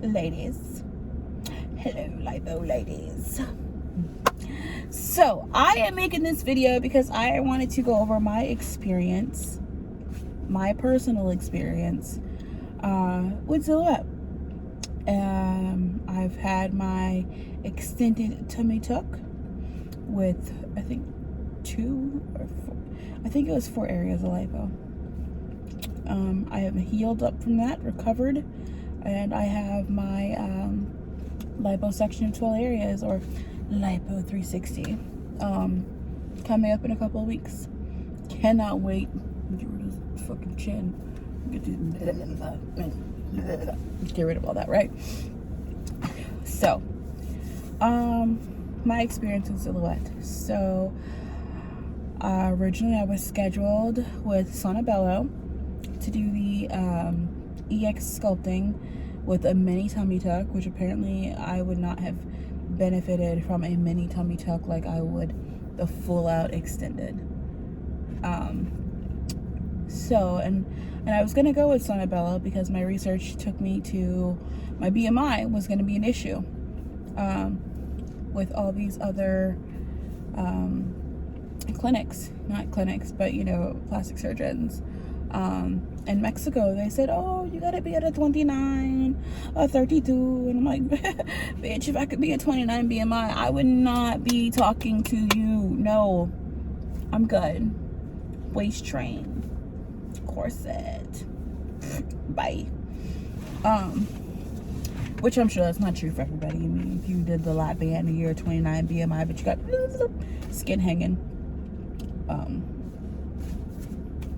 ladies. Hello, lipo ladies. So, I am making this video because I wanted to go over my experience, my personal experience with Xiluet. I've had my extended tummy tuck with, I think, 2 or 4, I think it was 4 areas of lipo. I have healed up from that, recovered, and I have my liposuction of 12 areas, or lipo 360, coming up in a couple of weeks. Cannot wait. Get rid of this fucking chin. Get rid of all that, right? So, my experience with Xiluet. So, originally I was scheduled with Sonobello to do the EX sculpting with a mini tummy tuck, which apparently I would not have benefited from a mini tummy tuck like I would the full out extended. And I was gonna go with Sonobello because my research took me to my BMI was gonna be an issue with all these other not clinics, but plastic surgeons. In Mexico, they said, oh, you gotta be at a 29 or 32, and I'm like, bitch, if I could be a 29 BMI, I would not be talking to you. No, I'm good. Waist train, corset, bye. Which I'm sure that's not true for everybody. I mean, if you did the lap band and you're a 29 BMI, but you got skin hanging,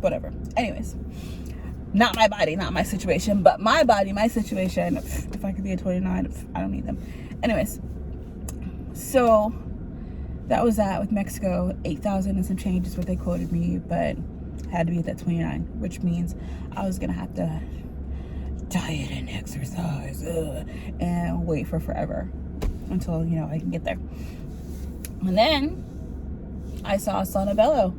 whatever. Anyways, not my body, not my situation, but my body, my situation. If I could be a 29, I don't need them. Anyways, so that was that with Mexico. 8,000 and some change is what they quoted me, but had to be at that 29, which means I was gonna have to diet and exercise and wait for forever until I can get there. And then I saw Sonobello.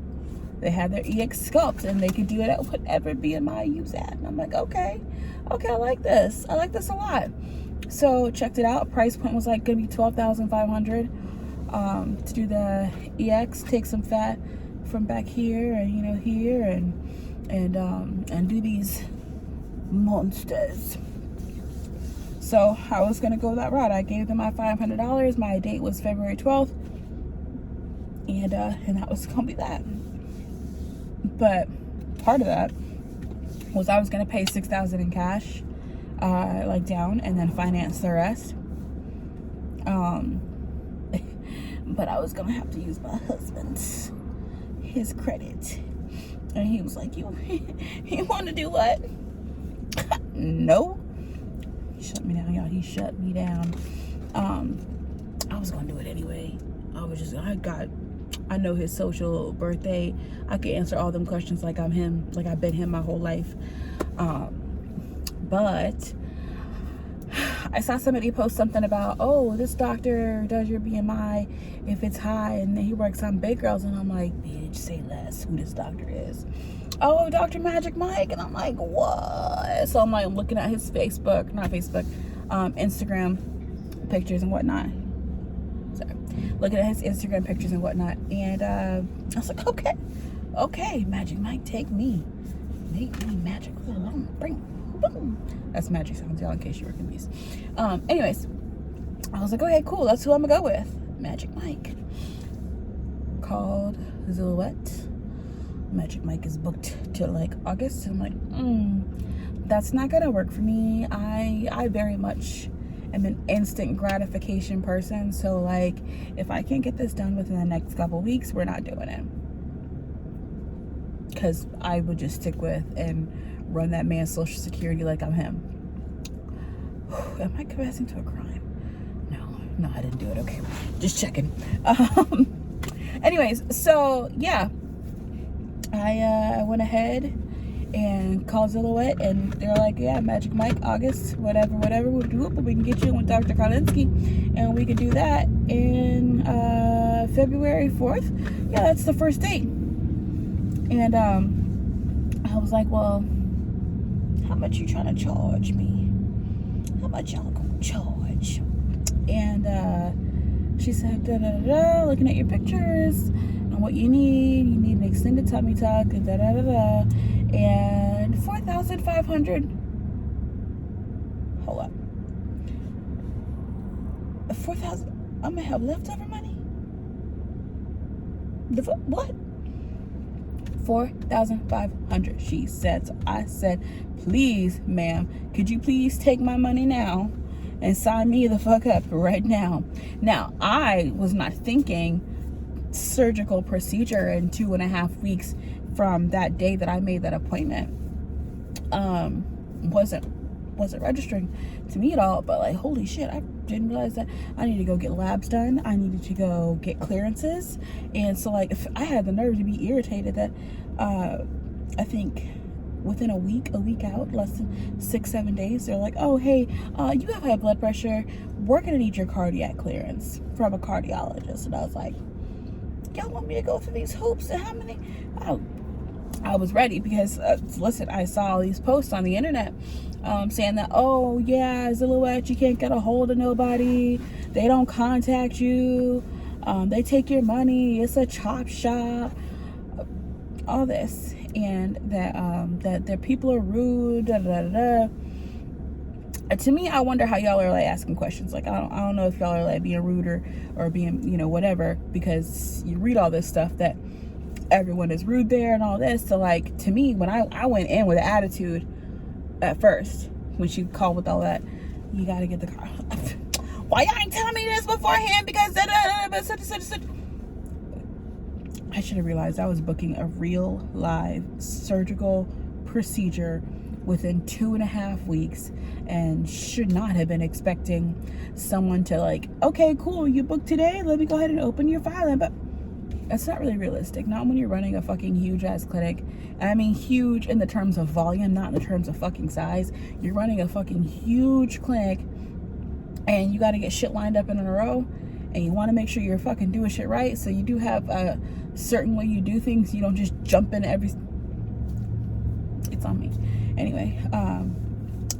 They had their EX sculpt and they could do it at whatever BMI you was at. And I'm like, okay, I like this. I like this a lot. So checked it out. Price point was like gonna be $12,500 to do the EX, take some fat from back here and here and do these monsters. So I was gonna go that route. I gave them my $500. My date was February 12th, and that was gonna be that. But part of that was I was gonna pay $6,000 in cash, like down, and then finance the rest. But I was gonna have to use my husband's his credit, and he was like, "You want to do what?" No. He shut me down, y'all. He shut me down. I was gonna do it anyway. I know his social birthday. I could answer all them questions like I'm him, like I've been him my whole life. But I saw somebody post something about, oh, this doctor does your BMI if it's high, and he works on big girls, and I'm like, bitch, say less who this doctor is. Oh, Dr. Magic Mike, and I'm like, what? So I'm like looking at his Instagram pictures and whatnot. Looking at his Instagram pictures and whatnot, and I was like, okay, Magic Mike, take me, make me magic. Boom. That's magic sounds, y'all, in case you were confused. Anyways, I was like, okay, cool, that's who I'm gonna go with, Magic Mike. Called Xiluet. Magic Mike is booked till like August, and I'm like, that's not gonna work for me. I very much am an instant gratification person, so like if I can't get this done within the next couple weeks, we're not doing it, because I would just stick with and run that man's social security like I'm him. Am I confessing to a crime? No, I didn't do it. Okay, just checking. Anyways, so yeah, I went ahead and called Xiluet, and they're like, yeah, Magic Mike, August, whatever, we can get you in with Dr. Karlinsky, and we could do that in February 4th. Yeah, that's the first date. And I was like, well, how much you trying to charge me? how much y'all gonna charge? And she said, da da da da, looking at your pictures and what you need an extended tummy tuck, and da da da da, and 4,500. Hold up. 4,000. I'm gonna have leftover money? What? 4,500, she said. So I said, please, ma'am, could you please take my money now and sign me the fuck up right now? Now, I was not thinking surgical procedure in 2.5 weeks from that day that I made that appointment. Wasn't registering to me at all, but like, holy shit, I didn't realize that I needed to go get labs done. I needed to go get clearances. And so like, if I had the nerve to be irritated that I think within a week out, less than 6-7 days, they're like, oh hey, you have high blood pressure, we're gonna need your cardiac clearance from a cardiologist. And I was like, y'all want me to go through these hoops? And how many? I was ready because listen, I saw all these posts on the internet saying that, oh yeah, Xiluet, you can't get a hold of nobody, they don't contact you, they take your money, it's a chop shop, all this, and that their people are rude, da da da da. To me, I wonder how y'all are like asking questions. Like, I don't know if y'all are like being rude or being, you know, whatever, because you read all this stuff that everyone is rude there and all this. So like, to me, when I went in with an attitude at first, when she called with all that, you gotta get the car. Why y'all ain't telling me this beforehand? Because such. I should have realized I was booking a real live surgical procedure within 2.5 weeks and should not have been expecting someone to like, okay, cool, you booked today, let me go ahead and open your file. But that's not really realistic. Not when you're running a fucking huge ass clinic. And I mean huge in the terms of volume, not in the terms of fucking size. You're running a fucking huge clinic and you got to get shit lined up in a row, and you want to make sure you're fucking doing shit right. So you do have a certain way you do things. You don't just jump in every... It's on me. Anyway, I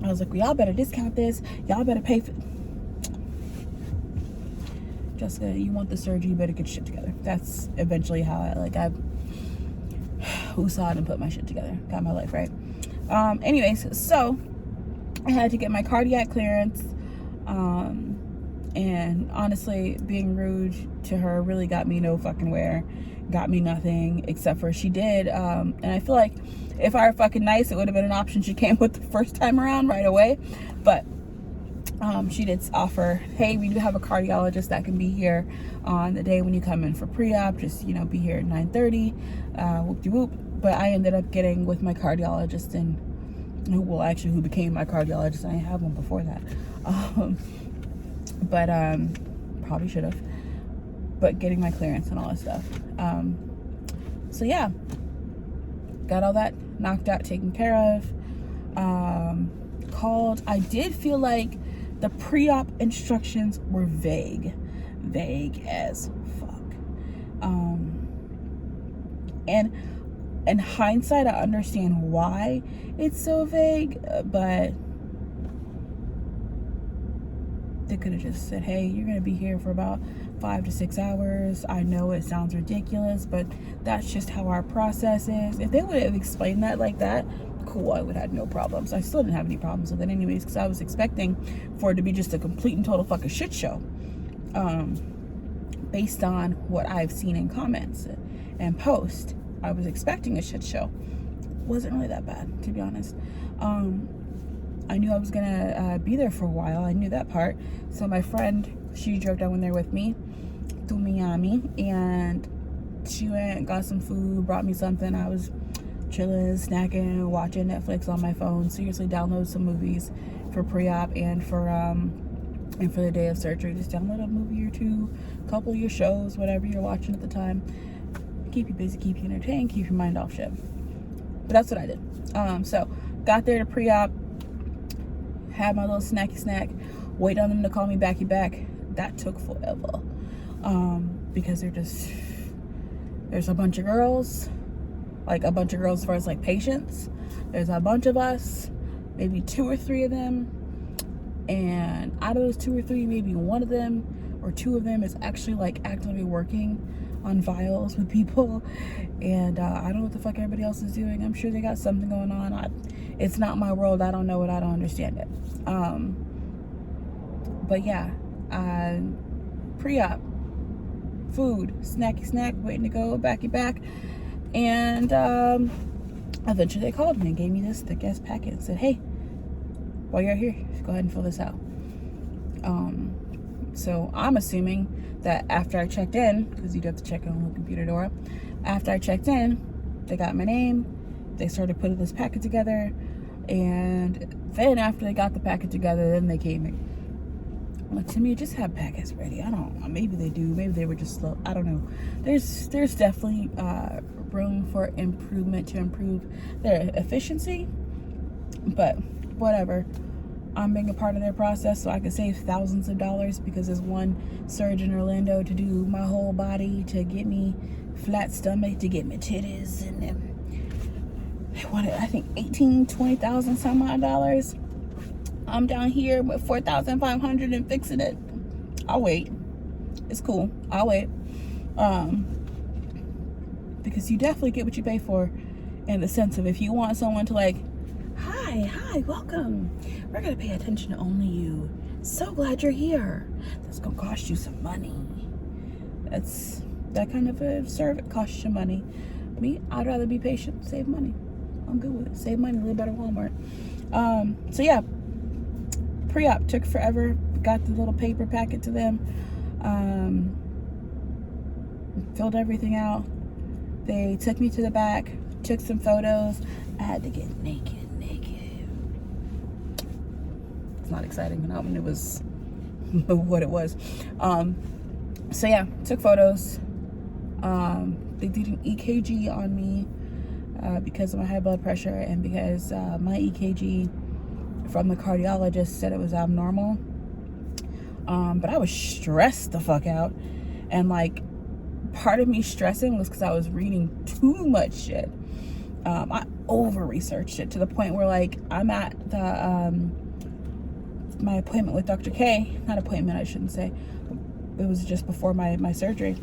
was like, well, y'all better discount this. Y'all better pay for... Jessica, you want the surgery, you better get shit together. That's eventually how I woosah'd and put my shit together. Got my life right. Anyways, so I had to get my cardiac clearance. And honestly, being rude to her really got me no fucking where. Got me nothing, except for she did. And I feel like if I were fucking nice, it would have been an option she came with the first time around right away. But she did offer, hey, we do have a cardiologist that can be here on the day when you come in for pre-op. Just, you know, be here at 9:30. Whoop-de-whoop. But I ended up getting with my cardiologist, and who became my cardiologist. I didn't have one before that. But probably should have. But getting my clearance and all that stuff. So yeah, got all that knocked out, taken care of. Called. I did feel like the pre-op instructions were vague as fuck. And in hindsight, I understand why it's so vague, but they could have just said, hey, you're gonna be here for about 5 to 6 hours. I know it sounds ridiculous, but that's just how our process is. If they would have explained that like that, cool, I would have had no problems. I still didn't have any problems with it anyways, because I was expecting for it to be just a complete and total fucking shit show, based on what I've seen in comments and posts. I was expecting a shit show. Wasn't really that bad, to be honest. I knew I was gonna be there for a while. I knew that part. So my friend, she drove down there with me to Miami, and she went and got some food, brought me something. I was chilling, snacking, watching Netflix on my phone. Seriously, download some movies for pre-op and for the day of surgery. Just download a movie or two, a couple of your shows, whatever you're watching at the time. Keep you busy, keep you entertained, keep your mind off shit. But that's what I did. So got there to pre-op, had my little snacky snack, wait on them to call me back. That took forever. Because there's a bunch of girls, as far as like patients. There's a bunch of us, maybe 2 or 3 of them. And out of those 2 or 3, maybe one of them or 2 of them is actually like actively working on vials with people. And I don't know what the fuck everybody else is doing. I'm sure they got something going on. It's not my world. I don't know it. I don't understand it. But yeah, pre-op, food, snacky snack, waiting to go, backy back. And eventually they called me and gave me this thick ass packet and said, hey, while you're here, go ahead and fill this out. So I'm assuming that after I checked in, because you do have to check in on the computer door, after I checked in, they got my name, they started putting this packet together, and then after they got the packet together, then they came in. Like, to me, just have packets ready. I don't know. Maybe they do. Maybe they were just slow. I don't know. There's definitely room for improvement to improve their efficiency, but whatever. I'm being a part of their process so I could save thousands of dollars, because there's one surgeon in Orlando to do my whole body, to get me flat stomach, to get me titties, and then they wanted, I think, 18, 20,000 some odd dollars. I'm down here with 4,500 and fixing it. I'll wait. It's cool. I'll wait. Because you definitely get what you pay for, in the sense of, if you want someone to like, hi, welcome. We're gonna pay attention to only you. So glad you're here. That's gonna cost you some money. That's that kind of a service, costs you money. Me, I'd rather be patient, save money. I'm good with it. Save money, live better Walmart. So yeah, pre-op took forever. Got the little paper packet to them. Filled everything out. They took me to the back, took some photos. I had to get naked. It's not exciting, not when it was what it was. So yeah, took photos. They did an EKG on me because of my high blood pressure, and because my EKG from the cardiologist said it was abnormal. But I was stressed the fuck out, and like, part of me stressing was because I was reading too much shit. I over-researched it to the point where, like, I'm at the my appointment with Dr. K. Not appointment, I shouldn't say. It was just before my surgery,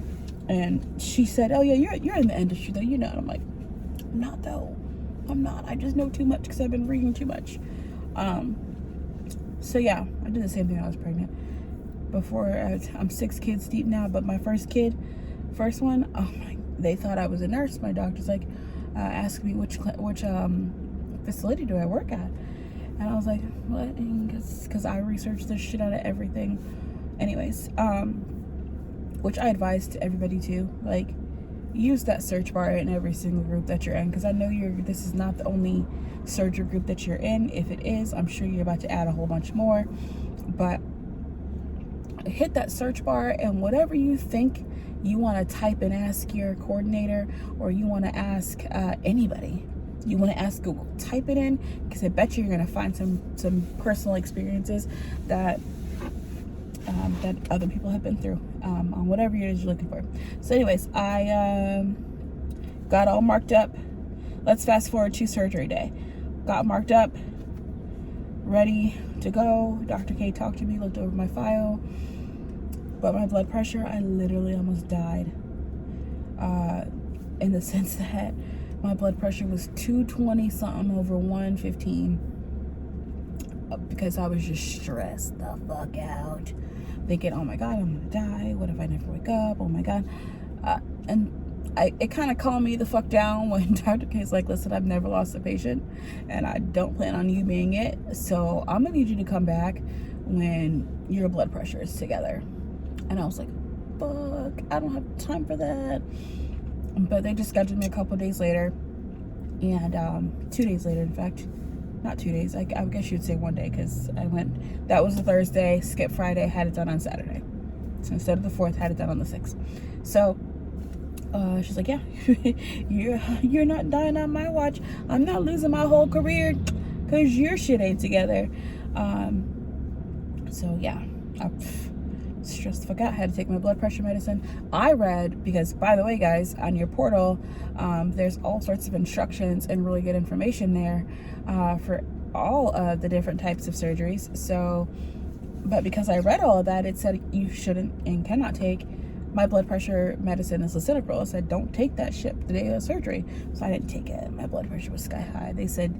and she said, "Oh yeah, you're in the industry though, you know." And I'm like, "I'm not though. I'm not. I just know too much because I've been reading too much." So yeah, I did the same thing when I was pregnant. I'm 6 kids deep now, but my first one, oh my, they thought I was a nurse. My doctor's like, asked me which facility do I work at, and I was like, what? Because I researched this shit out of everything. Anyways, which I advise to everybody to, like, use that search bar in every single group that you're in, because I know this is not the only surgery group that you're in. If it is, I'm sure you're about to add a whole bunch more, but hit that search bar, and whatever you think you want to type and ask your coordinator, or you want to ask anybody, you want to ask Google, type it in, because I bet you're going to find some personal experiences that that other people have been through on whatever it is you're looking for. So anyways, I got all marked up. Let's fast forward to surgery day. Got marked up, ready to go. Dr. K talked to me, looked over my file. But my blood pressure, I literally almost died. In the sense that my blood pressure was 220 something over 115. Because I was just stressed the fuck out. Thinking, oh my God, I'm gonna die. What if I never wake up? Oh my God. It kind of calmed me the fuck down when Dr. K's like, listen, I've never lost a patient, and I don't plan on you being it. So I'm gonna need you to come back when your blood pressure is together. And I was like, fuck, I don't have time for that. But they just scheduled me a couple days later. And 2 days later, in fact. Not 2 days. I guess you'd say 1 day, because I went, that was the Thursday, skipped Friday, had it done on Saturday. So instead of the 4th, had it done on the 6th. So she's like, yeah, you're not dying on my watch. I'm not losing my whole career because your shit ain't together. So yeah, I stressed the fuck out. Had to take my blood pressure medicine. I read, because by the way guys, on your portal, there's all sorts of instructions and really good information there for all of the different types of surgeries. So, but because I read all of that, it said you shouldn't and cannot take my blood pressure medicine is lisinopril. It said don't take that shit the day of surgery. So I didn't take it. My blood pressure was sky high. They said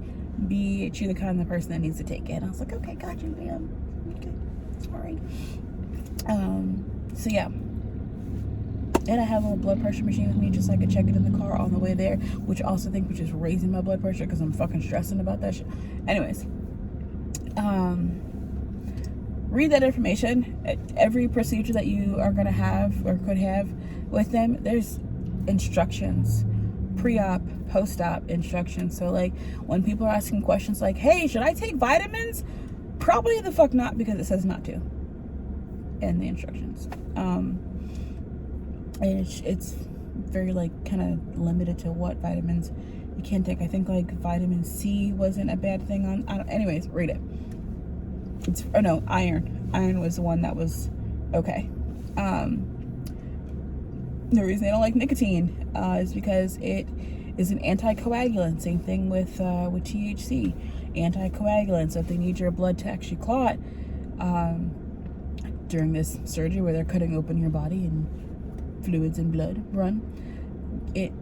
you're the kind of person that needs to take it. And I was like, okay, got you, ma'am. Okay, sorry. So yeah. And I have a little blood pressure machine with me just so I could check it in the car on the way there, which I also think was just raising my blood pressure because I'm fucking stressing about that shit. Anyways, read that information. Every procedure that you are going to have or could have with them, there's instructions, pre-op, post-op instructions. So like when people are asking questions like, hey, should I take vitamins? Probably the fuck not, because it says not to in the instructions. It's very like kind of limited to what vitamins you can take. I think like vitamin C wasn't a bad thing on, anyways, read it. Iron was the one that was okay. The reason they don't like nicotine is because it is an anticoagulant. Same thing with THC, anticoagulant. So if they need your blood to actually clot during this surgery where they're cutting open your body and fluids and blood run, it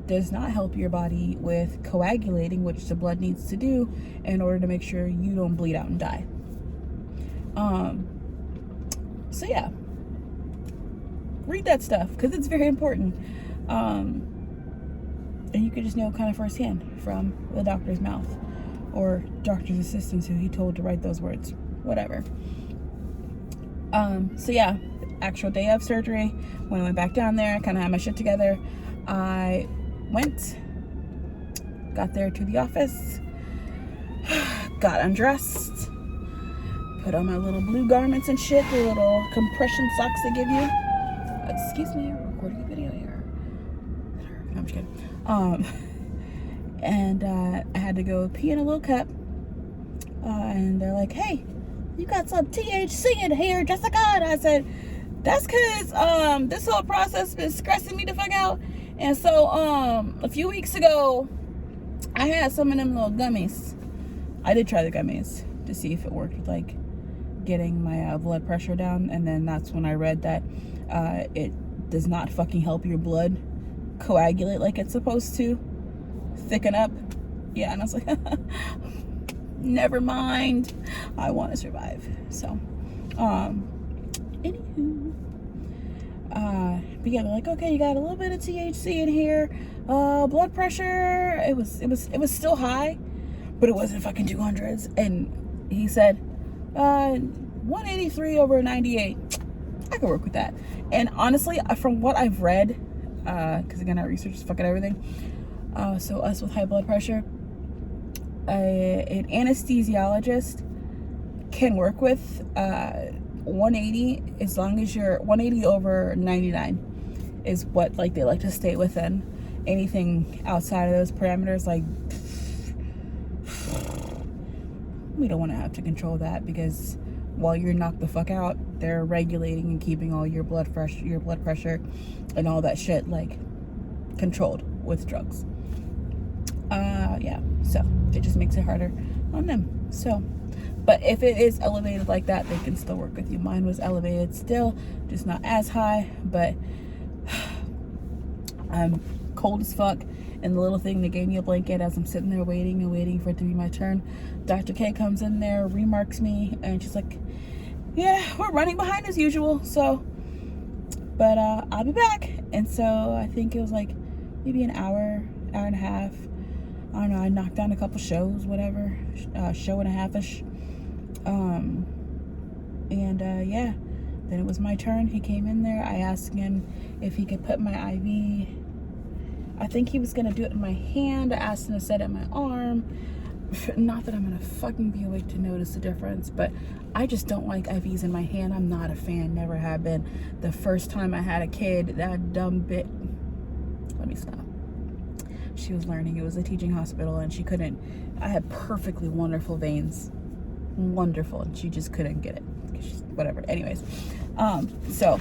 does not help your body with coagulating, which the blood needs to do in order to make sure you don't bleed out and die. So yeah, read that stuff because it's very important. And you can just know kind of firsthand from the doctor's mouth or doctor's assistants who he told to write those words, whatever. So yeah, actual day of surgery, when I went back down there, kind of had my shit together, I got there to the office, got undressed, put on my little blue garments and shit, the little compression socks they give you. Excuse me, we're recording a video here. No, I'm just kidding. And I had to go pee in a little cup. And they're like, hey, you got some THC in here, Jessica. And I said, that's because this whole process has been stressing me the fuck out. And so a few weeks ago, I had some of them little gummies. I did try the gummies to see if it worked with like getting my blood pressure down. And then that's when I read that it does not fucking help your blood coagulate like it's supposed to, thicken up. Yeah, and I was like, never mind, I want to survive. So anywho, but yeah, they're like, okay, you got a little bit of THC in here, blood pressure, it was still high, but it wasn't fucking 200s. And he said 183 over 98, I can work with that. And honestly, from what I've read, because again, I research fucking everything, so us with high blood pressure, an anesthesiologist can work with 180, as long as you're 180 over 99 is what like they like to stay within. Anything outside of those parameters, like, we don't want to have to control that, because while you're knocked the fuck out, they're regulating and keeping all your blood pressure and all that shit like controlled with drugs. Yeah, so it just makes it harder on them. So, but if it is elevated like that, they can still work with you. Mine was elevated still, just not as high, but I'm cold as fuck. And the little thing, they gave me a blanket as I'm sitting there waiting for it to be my turn. Dr. K comes in there, remarks me, and she's like, yeah, we're running behind as usual, so, but I'll be back. And so I think it was like maybe an hour and a half. I don't know, I knocked down a couple shows, whatever, show and a half-ish. Yeah, then it was my turn. He came in there. I asked him if he could put my IV, I think he was going to do it in my hand. I asked him to set it in my arm. Not that I'm going to fucking be awake to notice the difference, but I just don't like IVs in my hand. I'm not a fan, never have been. The first time I had a kid, that dumb bit, let me stop. She was learning. It was a teaching hospital, and she couldn't, I had perfectly wonderful veins. Wonderful. And she just couldn't get it. Whatever. Anyways. So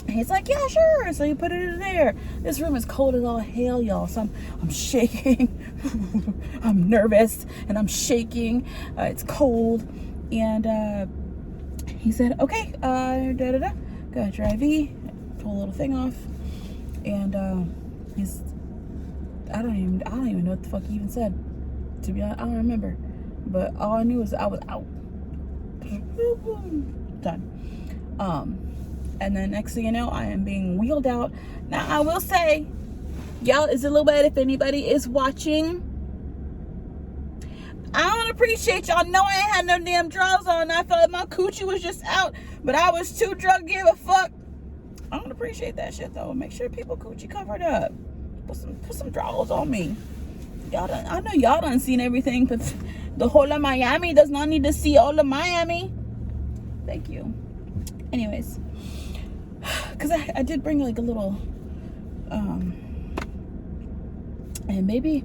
He's like, yeah, sure. So you put it in there. This room is cold as all hell, y'all. So I'm shaking. I'm nervous and I'm shaking. It's cold. And he said, okay, go at your IV, pull a little thing off. And he's, I don't even know what the fuck he even said. To be honest, I don't remember. But all I knew was I was out. Done. And then next thing you know, I am being wheeled out. Now, I will say, y'all, it's a little bit, if anybody is watching, I don't appreciate y'all. Know I ain't had no damn drawers on. I felt like my coochie was just out, but I was too drunk to give a fuck. I don't appreciate that shit, though. Make sure people coochie covered up. Put some drawers on me. I know y'all done seen everything, but the whole of Miami does not need to see all of Miami. Thank you. Anyways. Because I did bring like a little, and maybe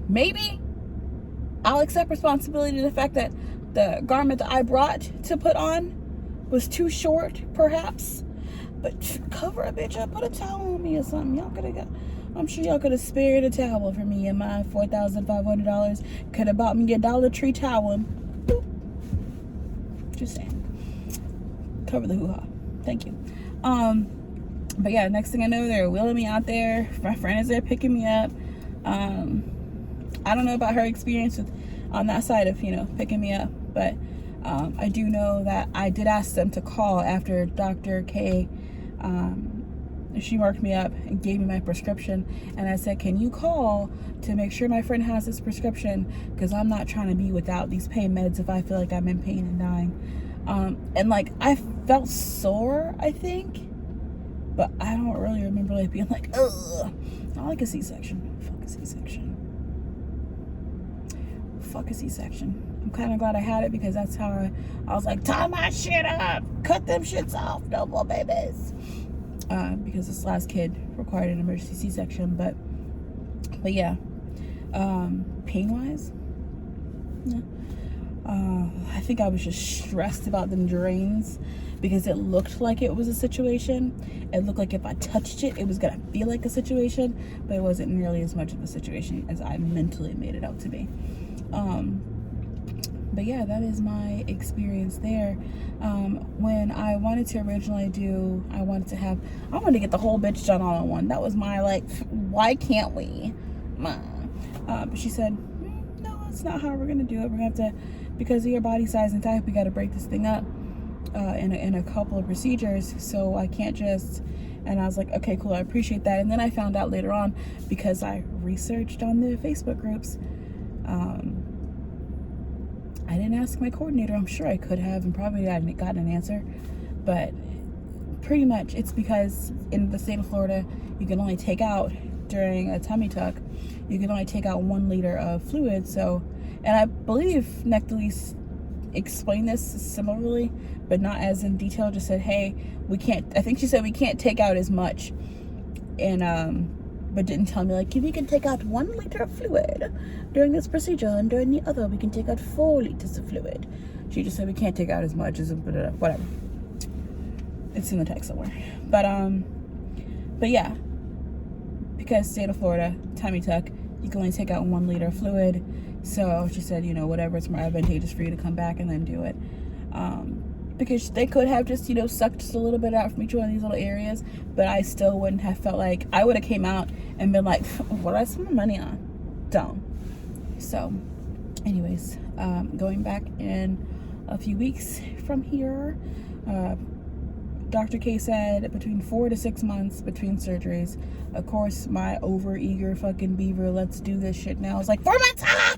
I'll accept responsibility to the fact that the garment that I brought to put on was too short, perhaps. But cover a bitch up, put a towel on me or something. I'm sure y'all could have spared a towel for me, and my $4,500 could have bought me a Dollar Tree towel. Boop. Just saying. Cover the hoo-ha. Thank you. But yeah, next thing I know, they're wheeling me out there. My friend is there picking me up. I don't know about her experience on that side of, picking me up. But I do know that I did ask them to call after Dr. K, she marked me up and gave me my prescription. And I said, can you call to make sure my friend has this prescription? Because I'm not trying to be without these pain meds if I feel like I'm in pain and dying. And like, I felt sore, I think. But I don't really remember like being like, ugh. Not like a C-section. Fuck a C-section. Fuck a C-section. I'm kind of glad I had it because that's how I was like, tie my shit up. Cut them shits off. No more babies. Because this last kid required an emergency C-section. But yeah. Pain-wise? No. I think I was just stressed about them drains because it looked like it was a situation. It looked like if I touched it, it was gonna feel like a situation, but it wasn't nearly as much of a situation as I mentally made it out to be. But yeah, that is my experience there. When I wanted to originally I wanted to get the whole bitch done all in one. That was my like, why can't we? But she said, no, that's not how we're gonna do it. We're gonna have to, because of your body size and type, we got to break this thing up in a couple of procedures. So I can't just, and I was like, okay, cool, I appreciate that. And then I found out later on, because I researched on the Facebook groups, I didn't ask my coordinator. I'm sure I could have and probably hadn't gotten an answer, but pretty much it's because in the state of Florida, you can only take out, during a tummy tuck, you can only take out 1 liter of fluid. So, and I believe Nectalise explained this similarly, but not as in detail. Just said, hey, we can't, I think she said we can't take out as much, and but didn't tell me like, we can take out 1 liter of fluid during this procedure, and during the other we can take out 4 liters of fluid. She just said we can't take out as much as whatever. It's in the text somewhere. But yeah, because state of Florida, tummy tuck, you can only take out 1 liter of fluid. So she said, whatever, it's more advantageous for you to come back and then do it. Because they could have just, sucked just a little bit out from each one of these little areas, but I still wouldn't have felt like, I would have came out and been like, what do I spend my money on? Dumb. So, anyways, going back in a few weeks from here, Dr. K said between 4 to 6 months between surgeries. Of course, my over-eager fucking beaver, let's do this shit now, is like, 4 months! Ah!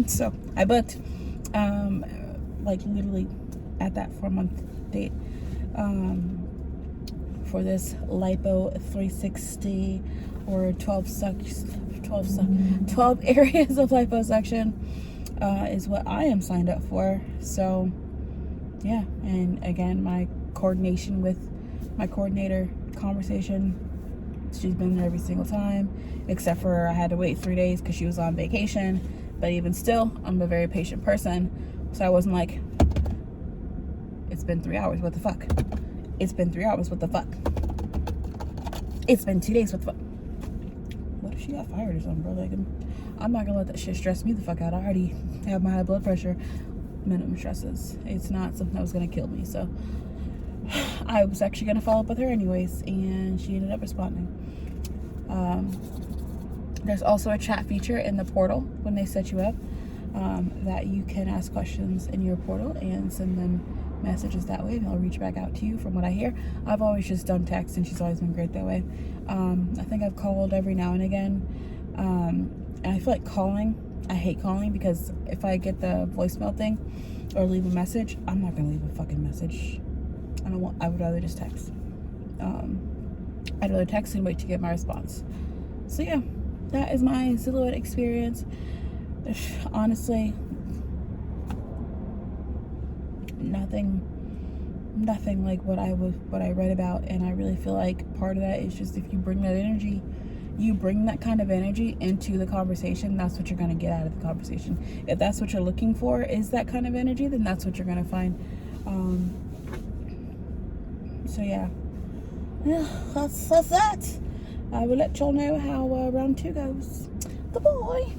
So, I booked, like, literally at that 4-month date, for this lipo 360 or 12 areas of liposuction, is what I am signed up for. So, yeah, and again, my coordination with my coordinator conversation, she's been there every single time, except for I had to wait 3 days because she was on vacation. But even still, I'm a very patient person, so I wasn't like, it's been 3 hours, what the fuck? It's been 3 hours, what the fuck? It's been 2 days. What if she got fired or something, bro? Like, I'm not gonna let that shit stress me the fuck out. I already have my high blood pressure. Minimum stresses. It's not something that was gonna kill me. So I was actually gonna follow up with her anyways, and she ended up responding. There's also a chat feature in the portal when they set you up, that you can ask questions in your portal and send them messages that way, and they'll reach back out to you. From what I hear, I've always just done text, and she's always been great that way. I think I've called every now and again, and I feel like calling, I hate calling, because if I get the voicemail thing or leave a message, I'm not gonna leave a fucking message. I would rather just text. I'd rather text and wait to get my response. So yeah, that is my Xiluet experience. Honestly, nothing like what I read about, and I really feel like part of that is just, if you bring that energy, you bring that kind of energy into the conversation, that's what you're going to get out of the conversation. If that's what you're looking for, is that kind of energy, then that's what you're going to find. So yeah, that's that. I will let y'all know how round 2 goes. Goodbye.